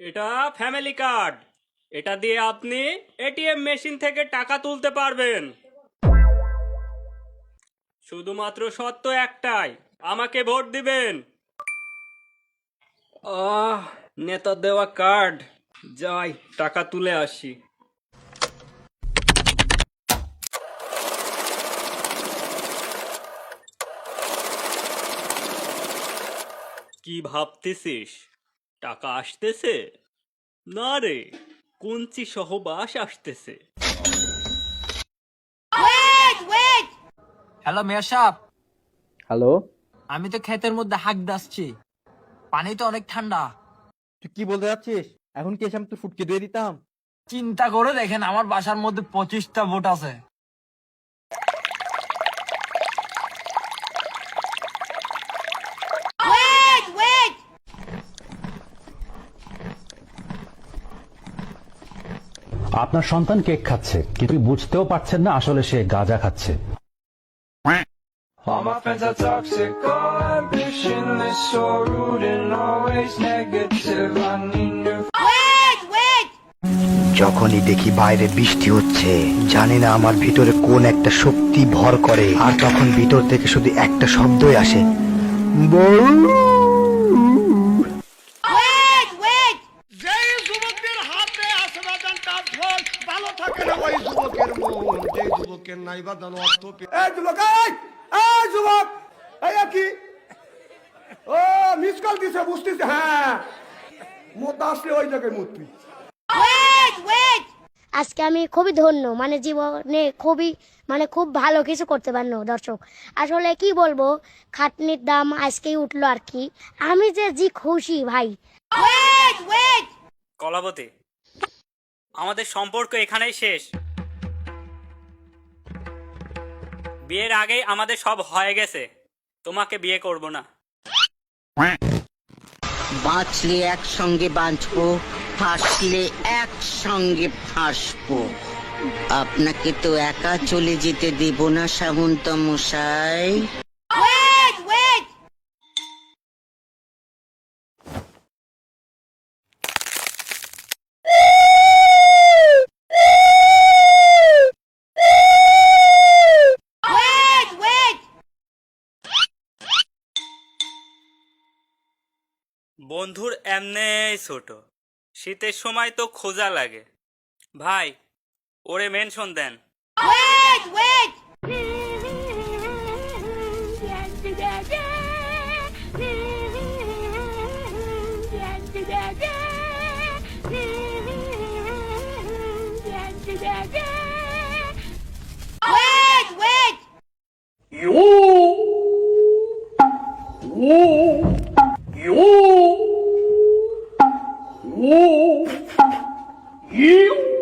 এটা family card. এটা দিয়ে আপনি এটিএম মেশিন থেকে টাকা তুলতে পারবেন। শুধুমাত্র শর্ত একটাই, আমাকে ভোট দিবেন। নেতা দেওয়া কার্ড, যাই টাকা তুলে আসি। কি ভাবতেছিস টাকা আসতেছে? না রে, কুঞ্চি সহবাস আসতেছে। হ্যালো মেয়র সাহেব, হ্যালো, আমি তো ক্ষেতের মধ্যে হাঁক দাসছি, পানি তো অনেক ঠান্ডা। তুই কি বলতে যাচ্ছিস? এখন কি এসে আমি তোর ফুটকে দিয়ে দিতাম? চিন্তা করে দেখেন, আমার বাসার মধ্যে 25টা ভোট আছে। আপনার সন্তান কেক খাচ্ছে, কিন্তু বুঝতেও পারছেন না আসলে সে গাঁজা খাচ্ছে। All my friends are toxic, all ambitionless, so rude and always negative. I need new. যখনই দেখি বাইরে বৃষ্টি হচ্ছে, জানি না আমার ভিতরে কোন একটা শক্তি ভর করে, আর তখন ভিতর থেকে শুধু একটা শব্দই আসে, বউ। যেই যুবকদের হাতে আছে বাদানটা ফল, ভালো থাকে না ওই যুবকের মন। যে যুবকের নাই বাদান অর্থ এই যুবক, এই যুবক, এই কি ও মিস কল দিছে, বুঝতেছে? হ্যাঁ, মত আসলে ওই জায়গায় মুতবি। আজকে আমি খুবই ধন্য, মানে জীবনে খুব ভালো কিছু করতে পারলো। দর্শক, আসলে কি বলবো, খাটনির দাম আজকেই উঠলো আর কি। আমি যে খুশি ভাই। কলাবতী, আমাদের সম্পর্ক এখানেই শেষ। বিয়ের আগেই আমাদের সব হয়ে গেছে, তোমাকে বিয়ে করব না। বাঁচলে একসঙ্গে বাঁচবো, ফাঁসলে একসঙ্গে ফাঁসবো। আপনাকে তো একা চলে যেতে দেব না সামন্ত মশাই। বন্ধুর এমনি ছোট, শীতের সময় তো খোঁজা লাগে। ভাই, ওরে মেনশন দেন। You